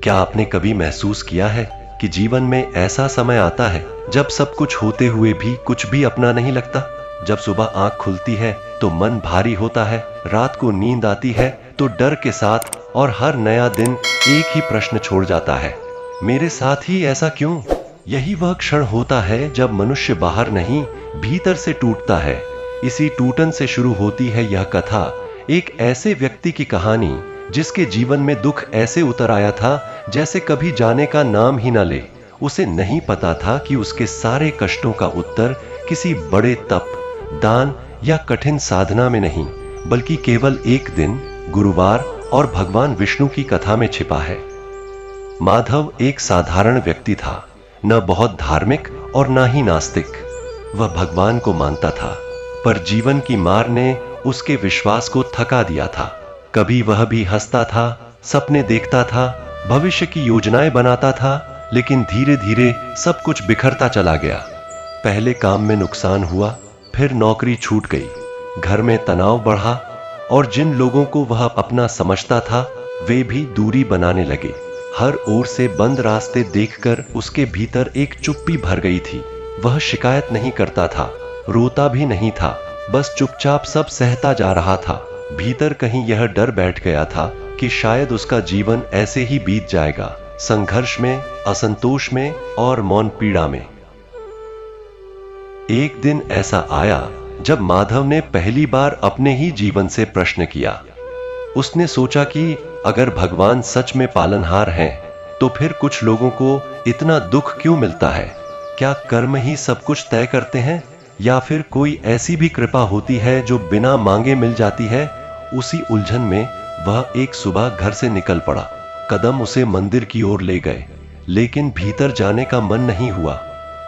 क्या आपने कभी महसूस किया है कि जीवन में ऐसा समय आता है जब सब कुछ होते हुए भी कुछ भी अपना नहीं लगता? जब सुबह आंख खुलती है तो मन भारी होता है, रात को नींद आती है तो डर के साथ, और हर नया दिन एक ही प्रश्न छोड़ जाता है, मेरे साथ ही ऐसा क्यों? यही वह क्षण होता है जब मनुष्य बाहर नहीं, भीतर से टूटता है। इसी टूटन से शुरू होती है यह कथा, एक ऐसे व्यक्ति की कहानी जिसके जीवन में दुख ऐसे उतर आया था जैसे कभी जाने का नाम ही न ले। उसे नहीं पता था कि उसके सारे कष्टों का उत्तर किसी बड़े तप, दान या कठिन साधना में नहीं, बल्कि केवल एक दिन, गुरुवार और भगवान विष्णु की कथा में छिपा है। माधव एक साधारण व्यक्ति था, न बहुत धार्मिक और न ही नास्तिक। वह भगवान को मानता था, पर जीवन की मार ने उसके विश्वास को थका दिया था। कभी वह भी हंसता था, सपने देखता था, भविष्य की योजनाएं बनाता था, लेकिन धीरे धीरे सब कुछ बिखरता चला गया। पहले काम में नुकसान हुआ, फिर नौकरी छूट गई, घर में तनाव बढ़ा, और जिन लोगों को वह अपना समझता था वे भी दूरी बनाने लगे। हर ओर से बंद रास्ते देखकर उसके भीतर एक चुप्पी भर गई थी। वह शिकायत नहीं करता था, रोता भी नहीं था, बस चुपचाप सब सहता जा रहा था। भीतर कहीं यह डर बैठ गया था कि शायद उसका जीवन ऐसे ही बीत जाएगा, संघर्ष में, असंतोष में और मौन पीड़ा में। एक दिन ऐसा आया जब माधव ने पहली बार अपने ही जीवन से प्रश्न किया। उसने सोचा कि अगर भगवान सच में पालनहार हैं, तो फिर कुछ लोगों को इतना दुख क्यों मिलता है? क्या कर्म ही सब कुछ तय करते हैं, या फिर कोई ऐसी भी कृपा होती है जो बिना मांगे मिल जाती है? उसी उलझन में वह एक सुबह घर से निकल पड़ा। कदम उसे मंदिर की ओर ले गए, लेकिन भीतर जाने का मन नहीं हुआ।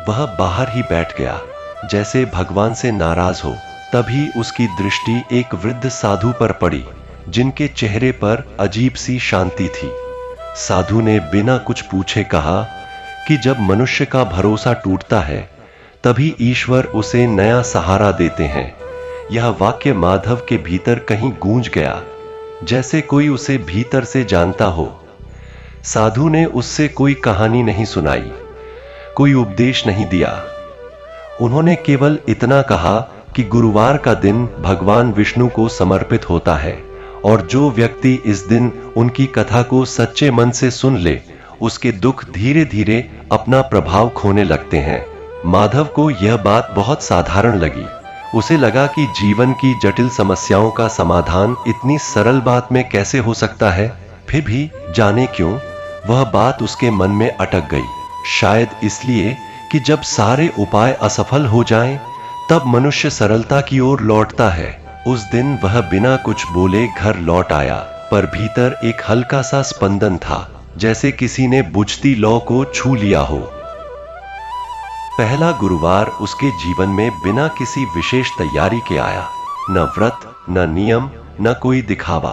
वह बाहर ही बैठ गया, जैसे भगवान से नाराज हो। तभी उसकी दृष्टि एक वृद्ध साधु पर पड़ी, जिनके चेहरे पर अजीब सी शांति थी। साधु ने बिना कुछ पूछे कहा कि जब मनुष्य का भरोसा टूटता है, तभी ईश्वर उसे नया सहारा देते हैं। यह वाक्य माधव के भीतर कहीं गूंज गया, जैसे कोई उसे भीतर से जानता हो। साधु ने उससे कोई कहानी नहीं सुनाई, कोई उपदेश नहीं दिया। उन्होंने केवल इतना कहा कि गुरुवार का दिन भगवान विष्णु को समर्पित होता है, और जो व्यक्ति इस दिन उनकी कथा को सच्चे मन से सुन ले, उसके दुख धीरे धीरे अपना प्रभाव खोने लगते हैं। माधव को यह बात बहुत साधारण लगी। उसे लगा कि जीवन की जटिल समस्याओं का समाधान इतनी सरल बात में कैसे हो सकता है। फिर भी जाने क्यों वह बात उसके मन में अटक गई। शायद इसलिए कि जब सारे उपाय असफल हो जाएं, तब मनुष्य सरलता की ओर लौटता है। उस दिन वह बिना कुछ बोले घर लौट आया, पर भीतर एक हल्का सा स्पंदन था, जैसे किसी ने बुझती लौ को छू लिया हो। पहला गुरुवार उसके जीवन में बिना किसी विशेष तैयारी के आया। न व्रत, न नियम, न कोई दिखावा।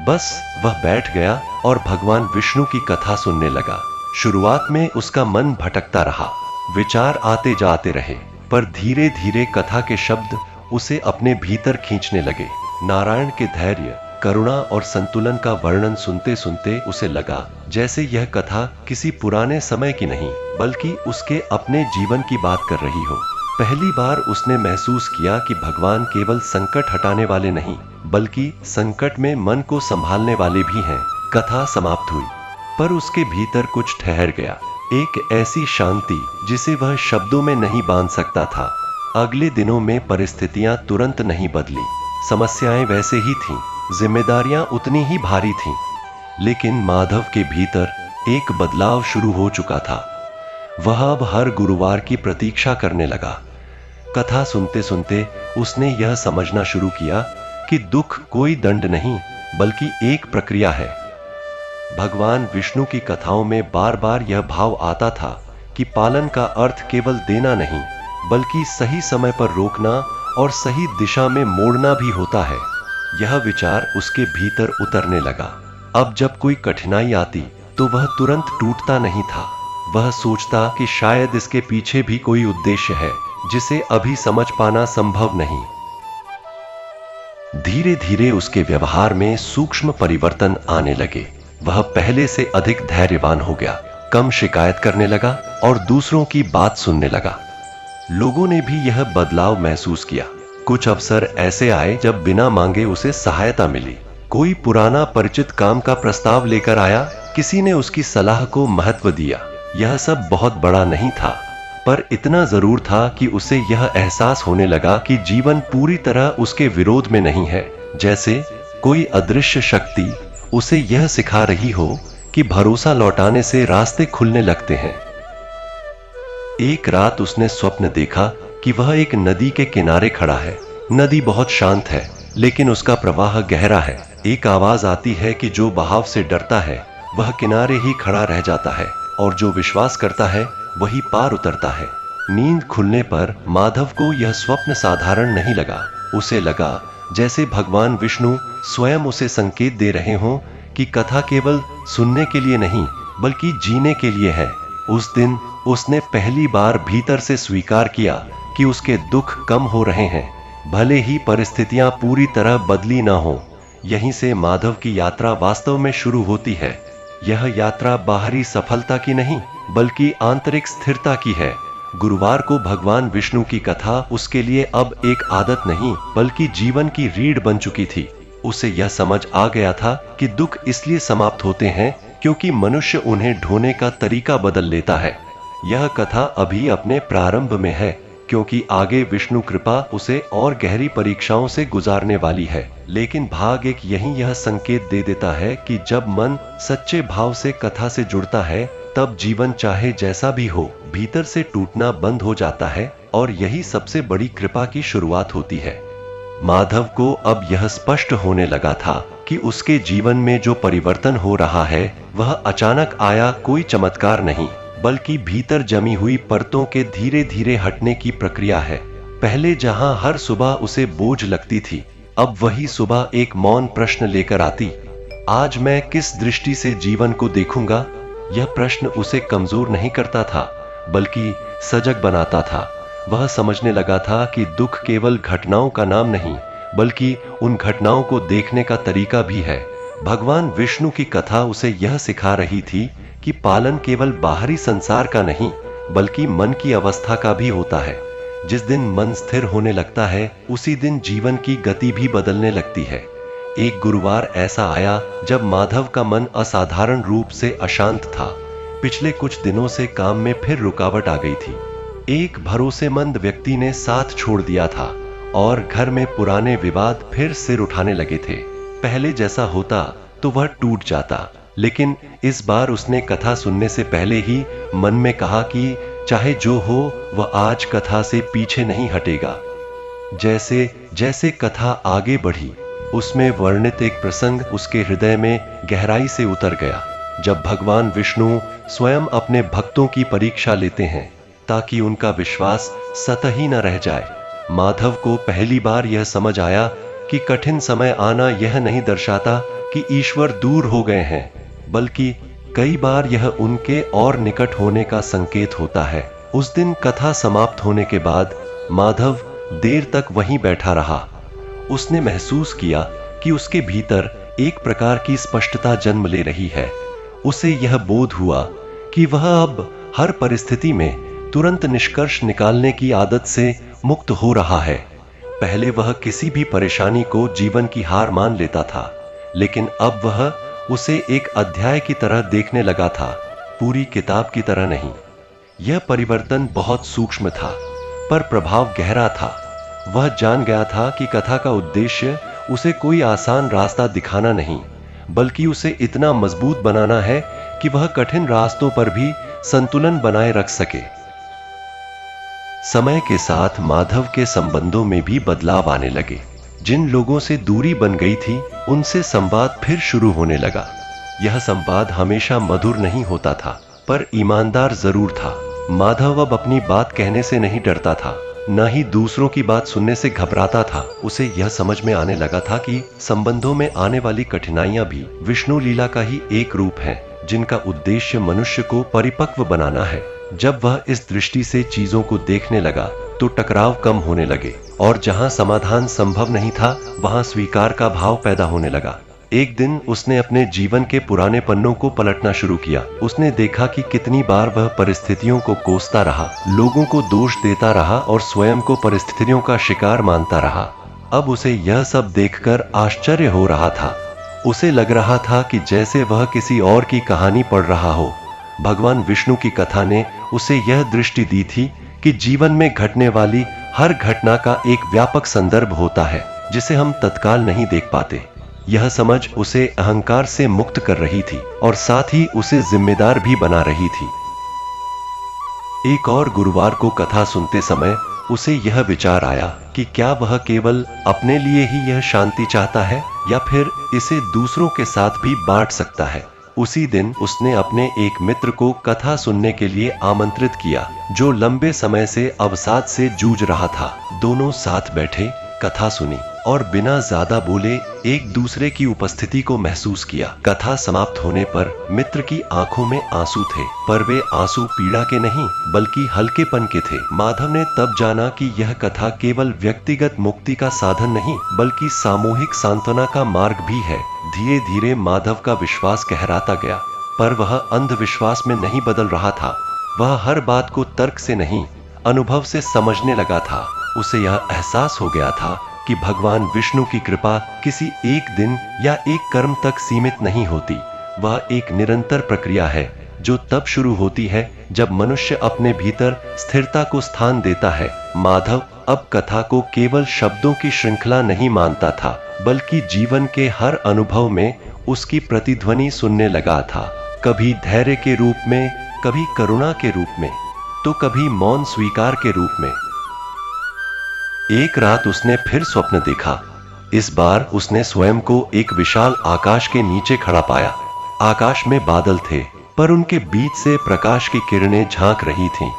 बस वह बैठ गया और भगवान विष्णु की कथा सुनने लगा। शुरुआत में उसका मन भटकता रहा, विचार आते जाते रहे, पर धीरे धीरे कथा के शब्द उसे अपने भीतर खींचने लगे। नारायण के धैर्य, करुणा और संतुलन का वर्णन सुनते सुनते उसे लगा जैसे यह कथा किसी पुराने समय की नहीं, बल्कि उसके अपने जीवन की बात कर रही हो। पहली बार उसने महसूस किया कि भगवान केवल संकट हटाने वाले नहीं, बल्कि संकट में मन को संभालने वाले भी हैं। कथा समाप्त हुई, पर उसके भीतर कुछ ठहर गया, एक ऐसी शांति जिसे वह शब्दों में नहीं बांध सकता था। अगले दिनों में परिस्थितियां तुरंत नहीं बदली, समस्याएं वैसे ही थीं, जिम्मेदारियां उतनी ही भारी थीं, लेकिन माधव के भीतर एक बदलाव शुरू हो चुका था। वह अब हर गुरुवार की प्रतीक्षा करने लगा। कथा सुनते सुनते उसने यह समझना शुरू किया कि दुख कोई दंड नहीं, बल्कि एक प्रक्रिया है। भगवान विष्णु की कथाओं में बार बार यह भाव आता था कि पालन का अर्थ केवल देना नहीं, बल्कि सही समय पर रोकना और सही दिशा में मोड़ना भी होता है। यह विचार उसके भीतर उतरने लगा। अब जब कोई कठिनाई आती तो वह तुरंत टूटता नहीं था। वह सोचता कि शायद इसके पीछे भी कोई उद्देश्य है जिसे अभी समझ पाना संभव नहीं। धीरे धीरे उसके व्यवहार में सूक्ष्म परिवर्तन आने लगे। वह पहले से अधिक धैर्यवान हो गया, कम शिकायत करने लगा और दूसरों की बात सुनने लगा। लोगों ने भी यह बदलाव महसूस किया। कुछ अवसर ऐसे आए जब बिना मांगे उसे सहायता मिली। कोई पुराना परिचित काम का प्रस्ताव लेकर आया, किसी ने उसकी सलाह को महत्व दिया। यह सब बहुत बड़ा नहीं था, पर इतना जरूर था कि उसे यह एहसास होने लगा कि जीवन पूरी तरह उसके विरोध में नहीं है। जैसे कोई अदृश्य शक्ति उसे यह सिखा रही हो कि भरोसा लौटाने से रास्ते खुलने लगते हैं। एक रात उसने स्वप्न देखा कि वह एक नदी के किनारे खड़ा है। नदी बहुत शांत है, लेकिन उसका प्रवाह गहरा है। एक आवाज आती है कि जो बहाव से डरता है वह किनारे ही खड़ा रह जाता है, और जो विश्वास करता है वही पार उतरता है। नींद खुलने पर माधव को यह स्वप्न साधारण नहीं लगा। उसे लगा जैसे भगवान विष्णु स्वयं उसे संकेत दे रहे हों कि कथा केवल सुनने के लिए नहीं, बल्कि जीने के लिए है। उस दिन उसने पहली बार भीतर से स्वीकार किया कि उसके दुख कम हो रहे हैं, भले ही परिस्थितियां पूरी तरह बदली ना हो। यहीं से माधव की यात्रा वास्तव में शुरू होती है। यह यात्रा बाहरी सफलता की नहीं, बल्कि आंतरिक स्थिरता की है। गुरुवार को भगवान विष्णु की कथा उसके लिए अब एक आदत नहीं, बल्कि जीवन की रीढ़ बन चुकी थी। उसे यह समझ आ गया था कि दुख इसलिए समाप्त होते हैं क्योंकि मनुष्य उन्हें ढोने का तरीका बदल लेता है। यह कथा अभी अपने प्रारंभ में है, क्योंकि आगे विष्णु कृपा उसे और गहरी परीक्षाओं से गुजारने वाली है। लेकिन भाग एक यही यह संकेत दे देता है कि जब मन सच्चे भाव से कथा से जुड़ता है, तब जीवन चाहे जैसा भी हो, भीतर से टूटना बंद हो जाता है, और यही सबसे बड़ी कृपा की शुरुआत होती है। माधव को अब यह स्पष्ट होने लगा था कि उसके जीवन में जो परिवर्तन हो रहा है वह अचानक आया कोई चमत्कार नहीं, बल्कि भीतर जमी हुई परतों के धीरे धीरे हटने की प्रक्रिया है। पहले जहां हर सुबह उसे बोझ लगती थी, अब वही सुबह एक मौन प्रश्न लेकर आती। आज मैं किस दृष्टि से जीवन को देखूंगा? यह प्रश्न उसे कमजोर नहीं करता था, बल्कि सजग बनाता था। वह समझने लगा था कि दुख केवल घटनाओं का नाम नहीं, बल्कि उन घटनाओं को देखने का तरीका भी है। भगवान विष्णु की कथा उसे यह सिखा रही थी कि पालन केवल बाहरी संसार का नहीं, बल्कि मन की अवस्था का भी होता है। जिस दिन मन स्थिर होने लगता है, उसी दिन जीवन की गति भी बदलने लगती है। एक गुरुवार ऐसा आया जब माधव का मन असाधारण रूप से अशांत था। पिछले कुछ दिनों से काम में फिर रुकावट आ गई थी। एक भरोसेमंद व्यक्ति ने साथ छोड़ दिया था और घर में पुराने विवाद फिर सिर उठाने लगे थे। पहले जैसा होता तो वह टूट जाता, लेकिन इस बार उसने कथा सुनने से पहले ही मन में कहा कि चाहे जो हो, वह आज कथा से पीछे नहीं हटेगा। जैसे जैसे कथा आगे बढ़ी, उसमें वर्णित एक प्रसंग उसके हृदय में गहराई से उतर गया। जब भगवान विष्णु स्वयं अपने भक्तों की परीक्षा लेते हैं ताकि उनका विश्वास सतही न रह जाए। माधव को पहली बार यह समझ आया कि कठिन समय आना यह नहीं दर्शाता कि ईश्वर दूर हो गए हैं, बल्कि कई बार यह उनके और निकट होने का संकेत होता है। उस दिन कथा समाप्त होने के बाद माधव देर तक वहीं बैठा रहा। उसने महसूस किया कि उसके भीतर एक प्रकार की स्पष्टता जन्म ले रही है। उसे यह बोध हुआ कि वह अब हर परिस्थिति में तुरंत निष्कर्ष निकालने की आदत से मुक्त हो रहा है। पहले वह किसी भी परेशानी को जीवन की हार मान लेता था, लेकिन अब वह उसे एक अध्याय की तरह देखने लगा था, पूरी किताब की तरह नहीं। यह परिवर्तन बहुत सूक्ष्म था, पर प्रभाव गहरा था। वह जान गया था कि कथा का उद्देश्य उसे कोई आसान रास्ता दिखाना नहीं, बल्कि उसे इतना मजबूत बनाना है कि वह कठिन रास्तों पर भी संतुलन बनाए रख सके। समय के साथ माधव के संबंधों में भी बदलाव आने लगे। जिन लोगों से दूरी बन गई थी, उनसे संवाद फिर शुरू होने लगा। यह संवाद हमेशा मधुर नहीं होता था, पर ईमानदार जरूर था। माधव अब अपनी बात कहने से नहीं डरता था, न ही दूसरों की बात सुनने से घबराता था। उसे यह समझ में आने लगा था कि संबंधों में आने वाली कठिनाइयां भी विष्णु लीला का ही एक रूप है, जिनका उद्देश्य मनुष्य को परिपक्व बनाना है। जब वह इस दृष्टि से चीजों को देखने लगा तो टकराव कम होने लगे, और जहां समाधान संभव नहीं था, वहां स्वीकार का भाव पैदा होने लगा। एक दिन उसने अपने जीवन के पुराने पन्नों को पलटना शुरू किया। उसने देखा कि कितनी बार वह परिस्थितियों को कोसता रहा, लोगों को दोष देता रहा और स्वयं को परिस्थितियों का शिकार मानता रहा। अब उसे यह सब देखकर आश्चर्य हो रहा था। उसे लग रहा था कि जैसे वह किसी और की कहानी पढ़ रहा हो। भगवान विष्णु की कथा ने उसे यह दृष्टि दी थी कि जीवन में घटने वाली हर घटना का एक व्यापक संदर्भ होता है, जिसे हम तत्काल नहीं देख पाते। यह समझ उसे अहंकार से मुक्त कर रही थी और साथ ही उसे जिम्मेदार भी बना रही थी। एक और गुरुवार को कथा सुनते समय उसे यह विचार आया कि क्या वह केवल अपने लिए ही यह शांति चाहता है या फिर इसे दूसरों के साथ भी बांट सकता है। उसी दिन उसने अपने एक मित्र को कथा सुनने के लिए आमंत्रित किया, जो लंबे समय से अवसाद से जूझ रहा था। दोनों साथ बैठे, कथा सुनी और बिना ज्यादा बोले एक दूसरे की उपस्थिति को महसूस किया। कथा समाप्त होने पर मित्र की आंखों में आंसू थे, पर वे आंसू पीड़ा के नहीं बल्कि हल्केपन के थे। माधव ने तब जाना कि यह कथा केवल व्यक्तिगत मुक्ति का साधन नहीं बल्कि सामूहिक सांत्वना का मार्ग भी है। धीरे धीरे माधव का विश्वास गहराता गया, पर वह अंधविश्वास में नहीं बदल रहा था। वह हर बात को तर्क से नहीं, अनुभव से समझने लगा था। उसे यह एहसास हो गया था कि भगवान विष्णु की कृपा किसी एक दिन या एक कर्म तक सीमित नहीं होती। वह एक निरंतर प्रक्रिया है जो तब शुरू होती है जब मनुष्य अपने भीतर स्थिरता को स्थान देता है। माधव अब कथा को केवल शब्दों की श्रृंखला नहीं मानता था, बल्कि जीवन के हर अनुभव में उसकी प्रतिध्वनि सुनने लगा था। कभी धैर्य के रूप में, कभी करुणा के रूप में, तो कभी मौन स्वीकार के रूप में। एक रात उसने फिर स्वप्न देखा। इस बार उसने स्वयं को एक विशाल आकाश के नीचे खड़ा पाया। आकाश में बादल थे, पर उनके बीच से प्रकाश की किरणें झांक रही थीं।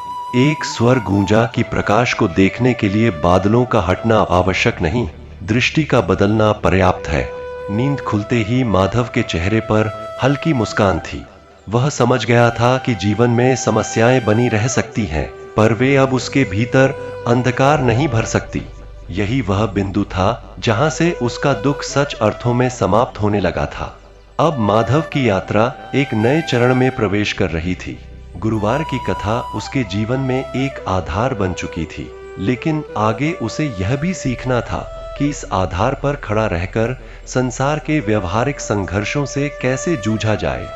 एक स्वर गूंजा कि प्रकाश को देखने के लिए बादलों का हटना आवश्यक नहीं, दृष्टि का बदलना पर्याप्त है। नींद खुलते ही माधव के चेहरे पर हल्की मुस्कान थी। वह समझ गया था कि जीवन में समस्याएं बनी रह सकती हैं, पर वे अब उसके भीतर अंधकार नहीं भर सकती। यही वह बिंदु था जहां से उसका दुख सच अर्थों में समाप्त होने लगा था। अब माधव की यात्रा एक नए चरण में प्रवेश कर रही थी। गुरुवार की कथा उसके जीवन में एक आधार बन चुकी थी, लेकिन आगे उसे यह भी सीखना था कि इस आधार पर खड़ा रहकर संसार के व्यवहारिक संघर्षों से कैसे जूझा जाए।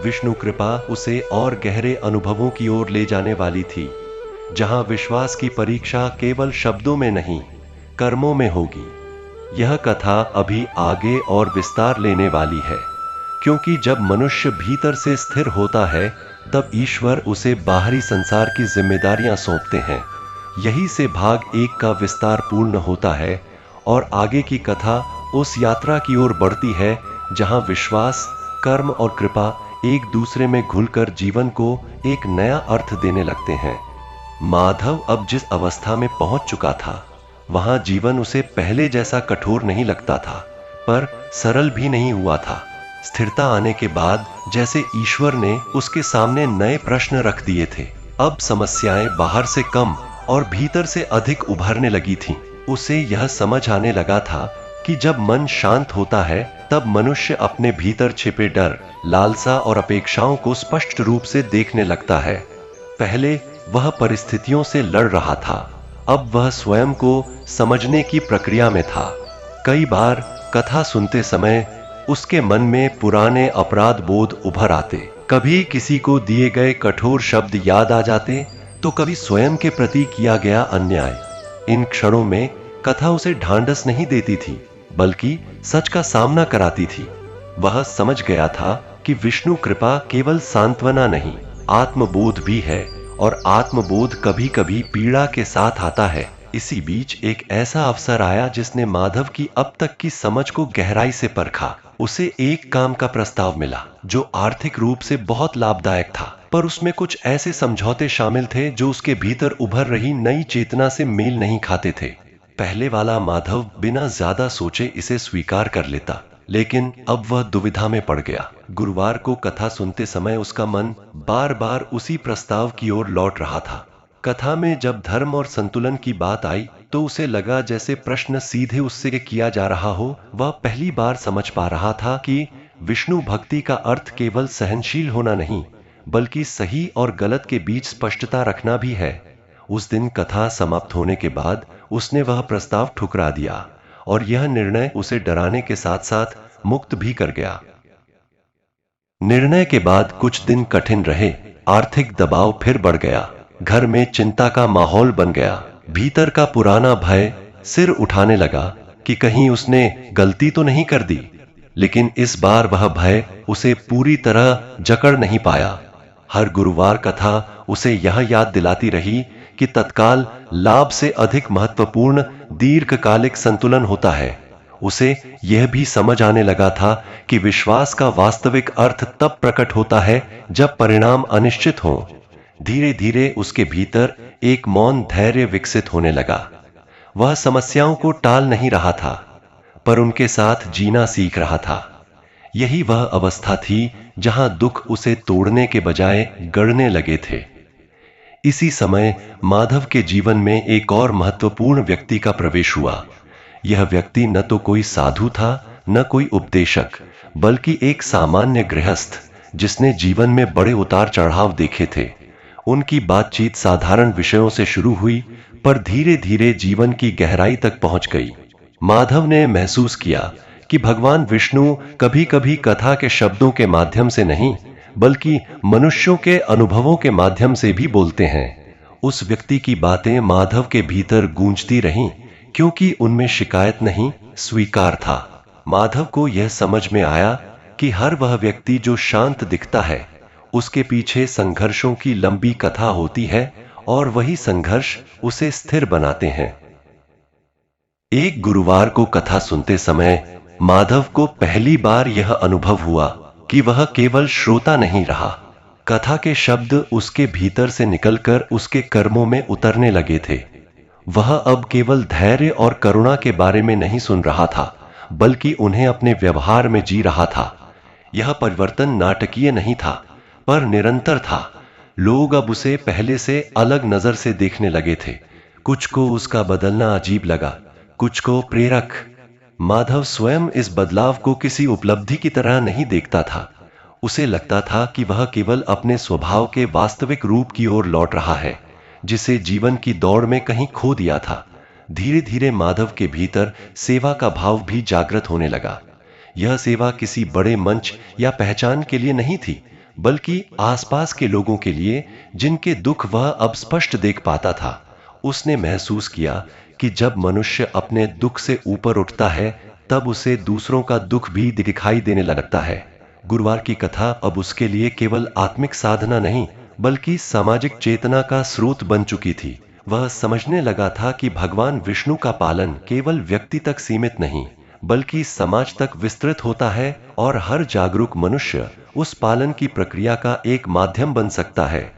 विष्णु कृपा उसे और गहरे अनुभवों की ओर ले जाने वाली थी, जहां विश्वास की परीक्षा केवल शब्दों में नहीं, कर्मों में होगी। यह कथा अभी आगे और विस्तार लेने वाली है, क्योंकि जब मनुष्य भीतर से स्थिर होता है, तब ईश्वर उसे बाहरी संसार की जिम्मेदारियां सौंपते हैं। यही से भाग 1 का विस्तार पूर्ण होता है और आगे की कथा उस यात्रा की ओर बढ़ती है जहां विश्वास, कर्म और कृपा एक दूसरे में घुलकर जीवन को एक नया अर्थ देने लगते हैं। माधव अब जिस अवस्था में पहुंच चुका था, वहां जीवन उसे पहले जैसा कठोर नहीं लगता था, पर सरल भी नहीं हुआ था। स्थिरता आने के बाद जैसे ईश्वर ने उसके सामने नए प्रश्न रख दिए थे। अब समस्याएं बाहर से कम और भीतर से अधिक उभरने लगी थीं। उसे यह समझ आने लगा था कि जब मन शांत होता है, तब मनुष्य अपने भीतर छिपे डर, लालसा और अपेक्षाओं को स्पष्ट रूप से देखने लगता है। पहले वह परिस्थितियों से लड़ रहा था, अब वह स्वयं को समझने की प्रक्रिया में था। कई बार कथा सुनते समय उसके मन में पुराने अपराध बोध उभर आते। कभी किसी को दिए गए कठोर शब्द याद आ जाते, तो कभी स्वयं के प्रति किया गया अन्याय। इन क्षणों में कथा उसे ढांढस नहीं देती थी, बल्कि सच का सामना कराती थी। वह समझ गया था कि विष्णु कृपा केवल सांत्वना नहीं, आत्मबोध भी है, और आत्मबोध कभी कभी पीड़ा के साथ आता है। इसी बीच एक ऐसा अवसर आया जिसने माधव की अब तक की समझ को गहराई से परखा। उसे एक काम का प्रस्ताव मिला जो आर्थिक रूप से बहुत लाभदायक था, पर उसमें कुछ ऐसे समझौते शामिल थे जो उसके भीतर उभर रही नई चेतना से मेल नहीं खाते थे। पहले वाला माधव बिना ज्यादा सोचे इसे स्वीकार कर लेता, लेकिन अब वह दुविधा में पड़ गया। गुरुवार को कथा सुनते समय उसका मन बार बार उसी प्रस्ताव की ओर लौट रहा था। कथा में जब धर्म और संतुलन की बात आई, तो उसे लगा जैसे प्रश्न सीधे उससे किया जा रहा हो। वह पहली बार समझ पा रहा था कि विष्णु भक्ति का अर्थ केवल सहनशील होना नहीं, बल्कि सही और गलत के बीच स्पष्टता रखना भी है। उस दिन कथा समाप्त होने के बाद उसने वह प्रस्ताव ठुकरा दिया और यह निर्णय उसे डराने के साथ साथ मुक्त भी कर गया। निर्णय के बाद कुछ दिन कठिन रहे। आर्थिक दबाव फिर बढ़ गया, घर में चिंता का माहौल बन गया। भीतर का पुराना भय सिर उठाने लगा कि कहीं उसने गलती तो नहीं कर दी। लेकिन इस बार वह भय उसे पूरी तरह जकड़ नहीं पाया। हर गुरुवार कथा उसे यह याद दिलाती रही कि तत्काल लाभ से अधिक महत्वपूर्ण दीर्घकालिक संतुलन होता है। उसे यह भी समझ आने लगा था कि विश्वास का वास्तविक अर्थ तब प्रकट होता है जब परिणाम अनिश्चित हो। धीरे धीरे उसके भीतर एक मौन धैर्य विकसित होने लगा। वह समस्याओं को टाल नहीं रहा था, पर उनके साथ जीना सीख रहा था। यही वह अवस्था थी जहां दुख उसे तोड़ने के बजाय गढ़ने लगे थे। इसी समय माधव के जीवन में एक और महत्वपूर्ण व्यक्ति का प्रवेश हुआ। यह व्यक्ति न तो कोई साधु था, न कोई उपदेशक, बल्कि एक सामान्य गृहस्थ जिसने जीवन में बड़े उतार चढ़ाव देखे थे। उनकी बातचीत साधारण विषयों से शुरू हुई, पर धीरे धीरे जीवन की गहराई तक पहुंच गई। माधव ने महसूस किया कि भगवान विष्णु कभी कभी कथा के शब्दों के माध्यम से नहीं, बल्कि मनुष्यों के अनुभवों के माध्यम से भी बोलते हैं। उस व्यक्ति की बातें माधव के भीतर गूंजती रहीं, क्योंकि उनमें शिकायत नहीं, स्वीकार था। माधव को यह समझ में आया कि हर वह व्यक्ति जो शांत दिखता है, उसके पीछे संघर्षों की लंबी कथा होती है और वही संघर्ष उसे स्थिर बनाते हैं। एक गुरुवार को कथा सुनते समय माधव को पहली बार यह अनुभव हुआ कि वह केवल श्रोता नहीं रहा। कथा के शब्द उसके भीतर से निकलकर उसके कर्मों में उतरने लगे थे। वह अब केवल धैर्य और करुणा के बारे में नहीं सुन रहा था, बल्कि उन्हें अपने व्यवहार में जी रहा था। यह परिवर्तन नाटकीय नहीं था, पर निरंतर था। लोग अब उसे पहले से अलग नजर से देखने लगे थे। कुछ को उसका बदलना अजीब लगा, कुछ को प्रेरक। माधव स्वयं इस बदलाव को किसी उपलब्धि की तरह नहीं देखता था। उसे लगता था कि वह केवल अपने स्वभाव के वास्तविक रूप की ओर लौट रहा है, जिसे जीवन की दौड़ में कहीं खो दिया था। धीरे धीरे माधव के भीतर सेवा का भाव भी जागृत होने लगा। यह सेवा किसी बड़े मंच या पहचान के लिए नहीं थी, बल्कि आसपास के लोगों के लिए, जिनके दुख वह अब स्पष्ट देख पाता था। उसने महसूस किया कि जब मनुष्य अपने दुख से ऊपर उठता है, तब उसे दूसरों का दुख भी दिखाई देने लगता है। गुरुवार की कथा अब उसके लिए केवल आत्मिक साधना नहीं, बल्कि सामाजिक चेतना का स्रोत बन चुकी थी। वह समझने लगा था कि भगवान विष्णु का पालन केवल व्यक्ति तक सीमित नहीं, बल्कि समाज तक विस्तृत होता है, और हर जागरूक मनुष्य उस पालन की प्रक्रिया का एक माध्यम बन सकता है।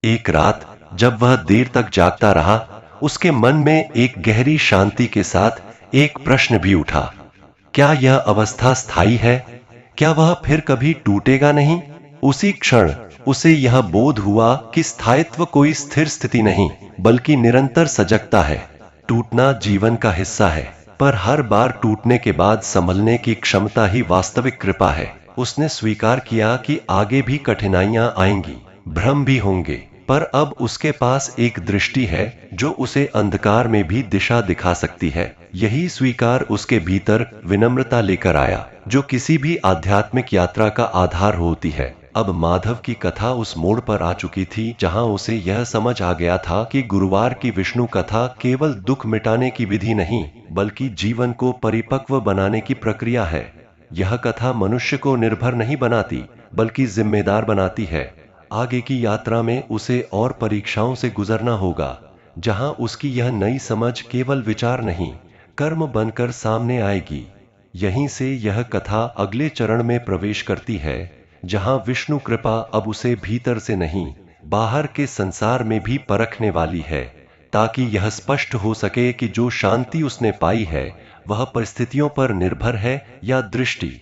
एक रात जब वह देर तक जागता रहा, उसके मन में एक गहरी शांति के साथ एक प्रश्न भी उठा। क्या यह अवस्था स्थायी है? क्या वह फिर कभी टूटेगा नहीं? उसी क्षण उसे यह बोध हुआ कि स्थायित्व कोई स्थिर स्थिति नहीं, बल्कि निरंतर सजगता है। टूटना जीवन का हिस्सा है, पर हर बार टूटने के बाद संभलने की क्षमता ही वास्तविक कृपा है। उसने स्वीकार किया कि आगे भी कठिनाइयां आएंगी, भ्रम भी होंगे, पर अब उसके पास एक दृष्टि है जो उसे अंधकार में भी दिशा दिखा सकती है। यही स्वीकार उसके भीतर विनम्रता लेकर आया, जो किसी भी आध्यात्मिक यात्रा का आधार होती है। अब माधव की कथा उस मोड़ पर आ चुकी थी जहां उसे यह समझ आ गया था कि गुरुवार की विष्णु कथा केवल दुख मिटाने की विधि नहीं, बल्कि जीवन को परिपक्व बनाने की प्रक्रिया है। यह कथा मनुष्य को निर्भर नहीं बनाती, बल्कि जिम्मेदार बनाती है। आगे की यात्रा में उसे और परीक्षाओं से गुजरना होगा, जहां उसकी यह नई समझ केवल विचार नहीं, कर्म बनकर सामने आएगी। यहीं से यह कथा अगले चरण में प्रवेश करती है, जहां विष्णु कृपा अब उसे भीतर से नहीं, बाहर के संसार में भी परखने वाली है, ताकि यह स्पष्ट हो सके कि जो शांति उसने पाई है वह परिस्थितियों पर निर्भर है या दृष्टि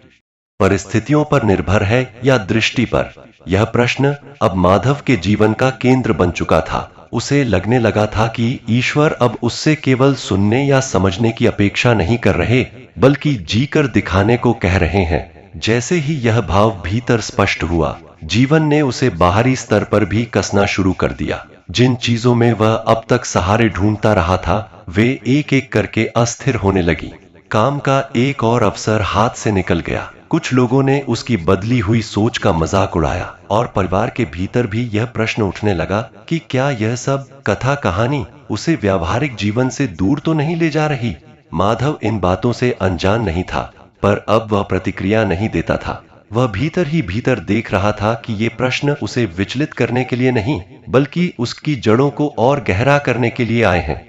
पर। यह प्रश्न अब माधव के जीवन का केंद्र बन चुका था। उसे लगने लगा था कि ईश्वर अब उससे केवल सुनने या समझने की अपेक्षा नहीं कर रहे, बल्कि जीकर दिखाने को कह रहे हैं। जैसे ही यह भाव भीतर स्पष्ट हुआ, जीवन ने उसे बाहरी स्तर पर भी कसना शुरू कर दिया। जिन चीजों में वह अब तक सहारे ढूंढता रहा था, वे एक एक करके अस्थिर होने लगी। काम का एक और अवसर हाथ से निकल गया। कुछ लोगों ने उसकी बदली हुई सोच का मजाक उड़ाया और परिवार के भीतर भी यह प्रश्न उठने लगा कि क्या यह सब कथा कहानी उसे व्यावहारिक जीवन से दूर तो नहीं ले जा रही। माधव इन बातों से अनजान नहीं था, पर अब वह प्रतिक्रिया नहीं देता था। वह भीतर ही भीतर देख रहा था कि ये प्रश्न उसे विचलित करने के लिए नहीं, बल्कि उसकी जड़ों को और गहरा करने के लिए आए हैं।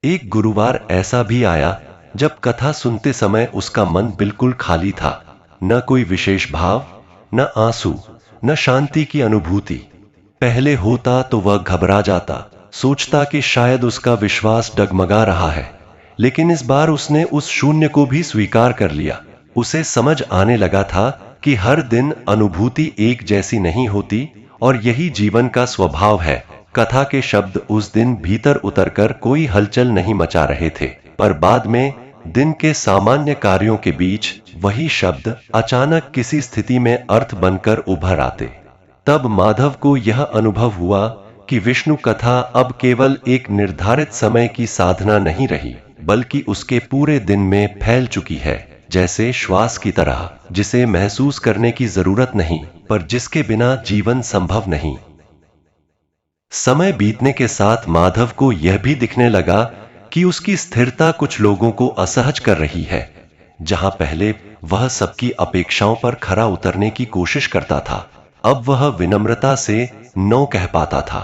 एक गुरुवार ऐसा भी आया जब कथा सुनते समय उसका मन बिल्कुल खाली था। न कोई विशेष भाव, न आंसू, न शांति की अनुभूति। पहले होता तो वह घबरा जाता, सोचता कि शायद उसका विश्वास डगमगा रहा है, लेकिन इस बार उसने उस शून्य को भी स्वीकार कर लिया। उसे समझ आने लगा था कि हर दिन अनुभूति एक जैसी नहीं होती और यही जीवन का स्वभाव है। कथा के शब्द उस दिन भीतर उतरकर कोई हलचल नहीं मचा रहे थे, पर बाद में दिन के सामान्य कार्यों के बीच वही शब्द अचानक किसी स्थिति में अर्थ बनकर उभर आते। तब माधव को यह अनुभव हुआ कि विष्णु कथा अब केवल एक निर्धारित समय की साधना नहीं रही, बल्कि उसके पूरे दिन में फैल चुकी है, जैसे श्वास की तरह, जिसे महसूस करने की जरूरत नहीं, पर जिसके बिना जीवन संभव नहीं। समय बीतने के साथ माधव को यह भी दिखने लगा कि उसकी स्थिरता कुछ लोगों को असहज कर रही है। जहां पहले वह सबकी अपेक्षाओं पर खरा उतरने की कोशिश करता था, अब वह विनम्रता से नो कह पाता था।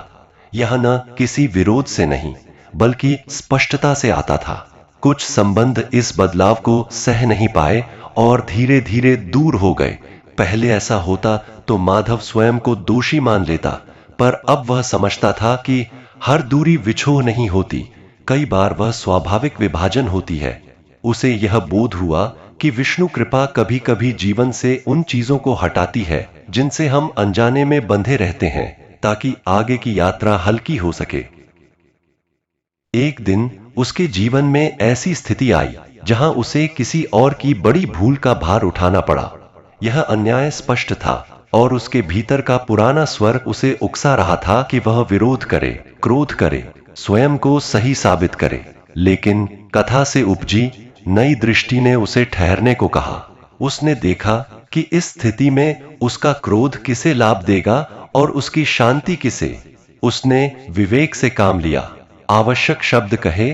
यह न किसी विरोध से नहीं, बल्कि स्पष्टता से आता था। कुछ संबंध इस बदलाव को सह नहीं पाए और धीरे धीरे दूर हो गए। पहले ऐसा होता तो माधव स्वयं को दोषी मान लेता, पर अब वह समझता था कि हर दूरी विछोह नहीं होती, कई बार वह स्वाभाविक विभाजन होती है। उसे यह बोध हुआ कि विष्णु कृपा कभी कभी जीवन से उन चीजों को हटाती है जिनसे हम अनजाने में बंधे रहते हैं, ताकि आगे की यात्रा हल्की हो सके। एक दिन उसके जीवन में ऐसी स्थिति आई जहां उसे किसी और की बड़ी भूल का भार उठाना पड़ा। यह अन्याय स्पष्ट था और उसके भीतर का पुराना स्वर उसे उकसा रहा था कि वह विरोध करे, क्रोध करे, स्वयं को सही साबित करे। लेकिन कथा से उपजी नई दृष्टि ने उसे ठहरने को कहा। उसने देखा कि इस स्थिति में उसका क्रोध किसे लाभ देगा और उसकी शांति किसे। उसने विवेक से काम लिया, आवश्यक शब्द कहे,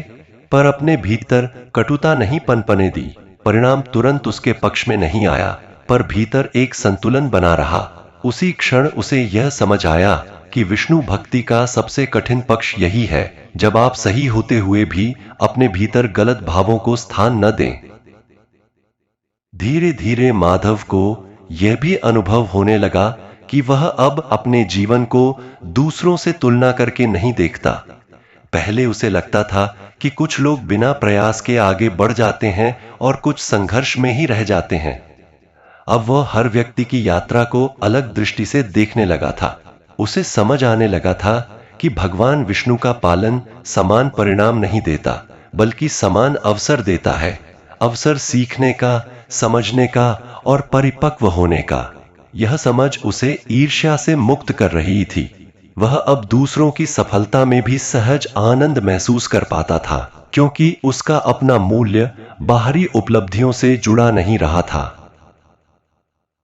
पर अपने भीतर कटुता नहीं पनपने दी। परिणाम तुरंत उसके पक्ष में नहीं आया, पर भीतर एक संतुलन बना रहा। उसी क्षण उसे यह समझ आया कि विष्णु भक्ति का सबसे कठिन पक्ष यही है, जब आप सही होते हुए भी अपने भीतर गलत भावों को स्थान न दें। धीरे धीरे माधव को यह भी अनुभव होने लगा कि वह अब अपने जीवन को दूसरों से तुलना करके नहीं देखता। पहले उसे लगता था कि कुछ लोग बिना प्रयास के आगे बढ़ जाते हैं और कुछ संघर्ष में ही रह जाते हैं। अब वह हर व्यक्ति की यात्रा को अलग दृष्टि से देखने लगा था। उसे समझ आने लगा था कि भगवान विष्णु का पालन समान परिणाम नहीं देता, बल्कि समान अवसर देता है। अवसर सीखने का, समझने का और परिपक्व होने का। यह समझ उसे ईर्ष्या से मुक्त कर रही थी। वह अब दूसरों की सफलता में भी सहज आनंद महसूस कर पाता था, क्योंकि उसका अपना मूल्य बाहरी उपलब्धियों से जुड़ा नहीं रहा था।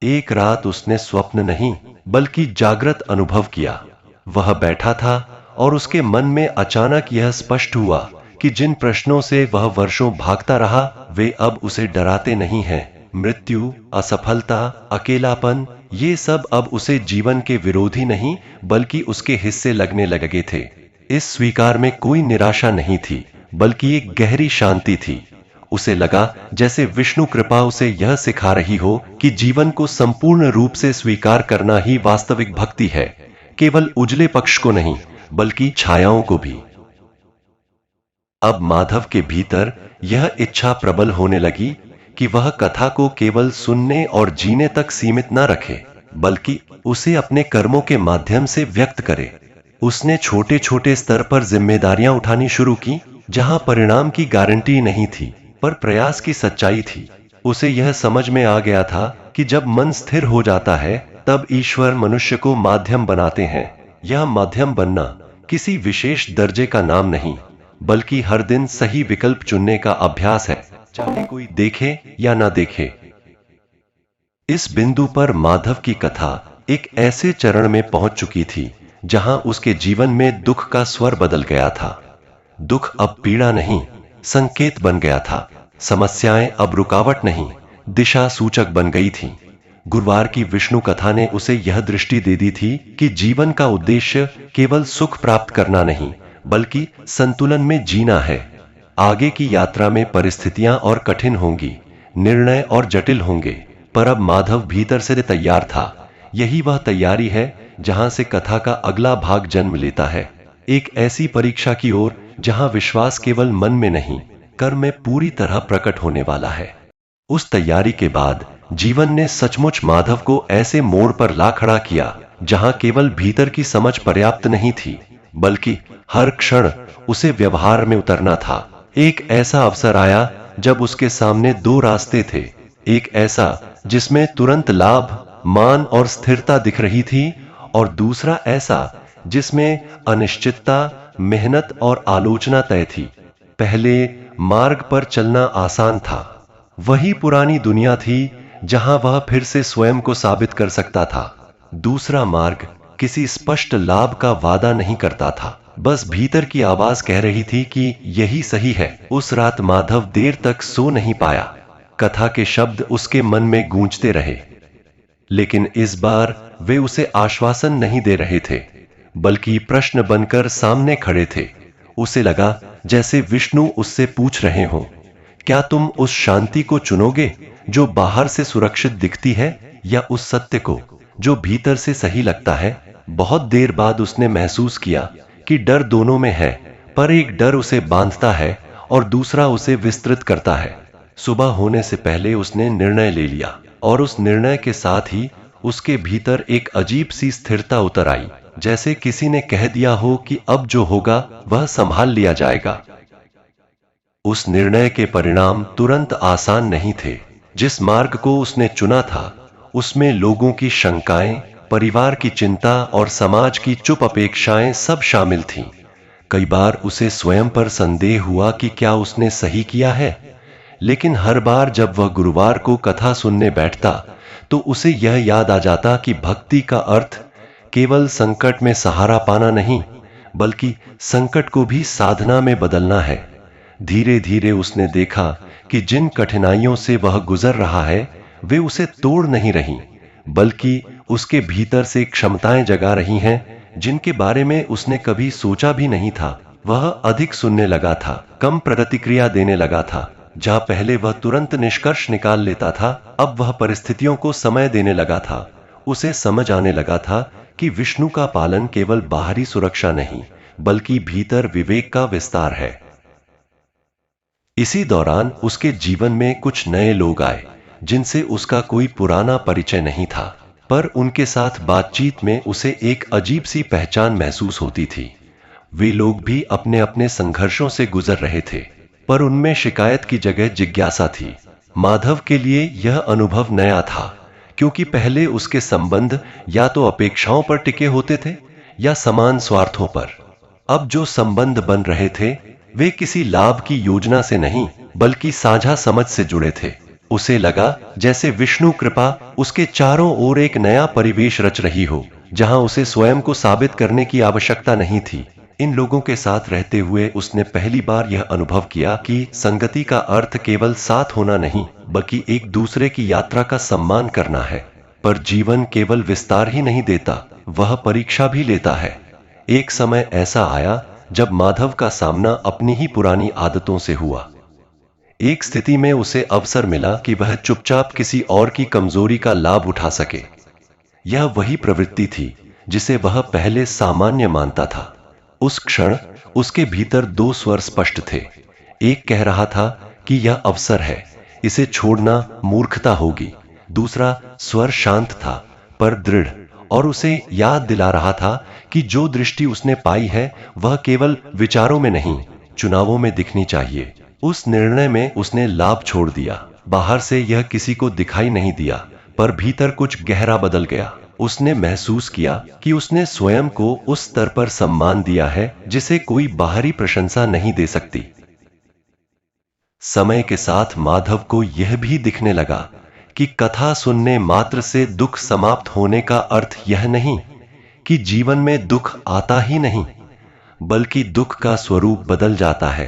एक रात उसने स्वप्न नहीं, बल्कि जागृत अनुभव किया। वह बैठा था और उसके मन में अचानक यह स्पष्ट हुआ कि जिन प्रश्नों से वह वर्षों भागता रहा, वे अब उसे डराते नहीं हैं। मृत्यु, असफलता, अकेलापन, ये सब अब उसे जीवन के विरोधी नहीं, बल्कि उसके हिस्से लगने लगे थे। इस स्वीकार में कोई निराशा नहीं थी, बल्कि एक गहरी शांति थी। उसे लगा जैसे विष्णु कृपा उसे यह सिखा रही हो कि जीवन को संपूर्ण रूप से स्वीकार करना ही वास्तविक भक्ति है, केवल उजले पक्ष को नहीं, बल्कि छायाओं को भी। अब माधव के भीतर यह इच्छा प्रबल होने लगी कि वह कथा को केवल सुनने और जीने तक सीमित न रखे, बल्कि उसे अपने कर्मों के माध्यम से व्यक्त करे। उसने छोटे छोटे स्तर पर जिम्मेदारियां उठानी शुरू की, जहां परिणाम की गारंटी नहीं थी पर प्रयास की सच्चाई थी। उसे यह समझ में आ गया था कि जब मन स्थिर हो जाता है तब ईश्वर मनुष्य को माध्यम बनाते हैं। यह माध्यम बनना किसी विशेष दर्जे का नाम नहीं, बल्कि हर दिन सही विकल्प चुनने का अभ्यास है, चाहे कोई देखे या ना देखे। इस बिंदु पर माधव की कथा एक ऐसे चरण में पहुंच चुकी थी जहां उसके जीवन में दुख का स्वर बदल गया था। दुख अब पीड़ा नहीं, संकेत बन गया था। समस्याएं अब रुकावट नहीं, दिशा सूचक बन गई थीं। गुरुवार की विष्णु कथा ने उसे यह दृष्टि दे दी थी कि जीवन का उद्देश्य केवल सुख प्राप्त करना नहीं, बल्कि संतुलन में जीना है। आगे की यात्रा में परिस्थितियां और कठिन होंगी, निर्णय और जटिल होंगे, पर अब माधव भीतर से तैयार था। यही वह तैयारी है जहां से कथा का अगला भाग जन्म लेता है, एक ऐसी परीक्षा की ओर जहां विश्वास केवल मन में नहीं, कर्म में पूरी तरह प्रकट होने वाला है। उस तैयारी के बाद जीवन ने सचमुच माधव को ऐसे मोड़ पर ला खड़ा किया जहां केवल भीतर की समझ पर्याप्त नहीं थी, बल्कि हर क्षण उसे व्यवहार में उतरना था। एक ऐसा अवसर आया जब उसके सामने दो रास्ते थे, एक ऐसा जिसमें तुरंत लाभ, मान और स्थिरता दिख रही थी, और दूसरा ऐसा जिसमें अनिश्चितता, मेहनत और आलोचना तय थी। पहले मार्ग पर चलना आसान था, वही पुरानी दुनिया थी जहां वह फिर से स्वयं को साबित कर सकता था। दूसरा मार्ग किसी स्पष्ट लाभ का वादा नहीं करता था, बस भीतर की आवाज कह रही थी कि यही सही है। उस रात माधव देर तक सो नहीं पाया। कथा के शब्द उसके मन में गूंजते रहे, लेकिन इस बार वे उसे आश्वासन नहीं दे रहे थे, बल्कि प्रश्न बनकर सामने खड़े थे। उसे लगा जैसे विष्णु उससे पूछ रहे हों, क्या तुम उस शांति को चुनोगे जो बाहर से सुरक्षित दिखती है, या उस सत्य को जो भीतर से सही लगता है? बहुत देर बाद उसने महसूस किया कि डर दोनों में है, पर एक डर उसे बांधता है और दूसरा उसे विस्तृत करता है। सुबह होने से पहले उसने निर्णय ले लिया, और उस निर्णय के साथ ही उसके भीतर एक अजीब सी स्थिरता उतर आई, जैसे किसी ने कह दिया हो कि अब जो होगा वह संभाल लिया जाएगा। उस निर्णय के परिणाम तुरंत आसान नहीं थे। जिस मार्ग को उसने चुना था उसमें लोगों की शंकाएं, परिवार की चिंता और समाज की चुप अपेक्षाएं सब शामिल थीं। कई बार उसे स्वयं पर संदेह हुआ कि क्या उसने सही किया है, लेकिन हर बार जब वह गुरुवार को कथा सुनने बैठता तो उसे यह याद आ जाता कि भक्ति का अर्थ केवल संकट में सहारा पाना नहीं, बल्कि संकट को भी साधना में बदलना है। धीरे धीरे उसने देखा कि जिन कठिनाइयों से वह गुजर रहा है वे उसे तोड़ नहीं रही, बल्कि उसके भीतर से क्षमताएं जगा रही हैं जिनके बारे में उसने कभी सोचा भी नहीं था। वह अधिक सुनने लगा था, कम प्रतिक्रिया देने लगा था। जहां पहले वह तुरंत निष्कर्ष निकाल लेता था, अब वह परिस्थितियों को समय देने लगा था। उसे समझ आने लगा था कि विष्णु का पालन केवल बाहरी सुरक्षा नहीं, बल्कि भीतर विवेक का विस्तार है। इसी दौरान उसके जीवन में कुछ नए लोग आए जिनसे उसका कोई पुराना परिचय नहीं था, पर उनके साथ बातचीत में उसे एक अजीब सी पहचान महसूस होती थी। वे लोग भी अपने अपने संघर्षों से गुजर रहे थे, पर उनमें शिकायत की जगह जिज्ञासा थी। माधव के लिए यह अनुभव नया था, क्योंकि पहले उसके संबंध या तो अपेक्षाओं पर टिके होते थे या समान स्वार्थों पर। अब जो संबंध बन रहे थे वे किसी लाभ की योजना से नहीं, बल्कि साझा समझ से जुड़े थे। उसे लगा जैसे विष्णु कृपा उसके चारों ओर एक नया परिवेश रच रही हो, जहां उसे स्वयं को साबित करने की आवश्यकता नहीं थी। इन लोगों के साथ रहते हुए उसने पहली बार यह अनुभव किया कि संगति का अर्थ केवल साथ होना नहीं, बल्कि एक दूसरे की यात्रा का सम्मान करना है। पर जीवन केवल विस्तार ही नहीं देता, वह परीक्षा भी लेता है। एक समय ऐसा आया जब माधव का सामना अपनी ही पुरानी आदतों से हुआ। एक स्थिति में उसे अवसर मिला कि वह चुपचाप किसी और की कमजोरी का लाभ उठा सके। यह वही प्रवृत्ति थी जिसे वह पहले सामान्य मानता था। उस क्षण उसके भीतर दो स्वर स्पष्ट थे। एक कह रहा था कि यह अवसर है, इसे छोड़ना मूर्खता होगी। दूसरा स्वर शांत था पर दृढ़, और उसे याद दिला रहा था कि जो दृष्टि उसने पाई है वह केवल विचारों में नहीं, चुनावों में दिखनी चाहिए। उस निर्णय में उसने लाभ छोड़ दिया। बाहर से यह किसी को दिखाई नहीं दिया, पर भीतर कुछ गहरा बदल गया। उसने महसूस किया कि उसने स्वयं को उस स्तर पर सम्मान दिया है जिसे कोई बाहरी प्रशंसा नहीं दे सकती। समय के साथ माधव को यह भी दिखने लगा कि कथा सुनने मात्र से दुख समाप्त होने का अर्थ यह नहीं कि जीवन में दुख आता ही नहीं, बल्कि दुख का स्वरूप बदल जाता है।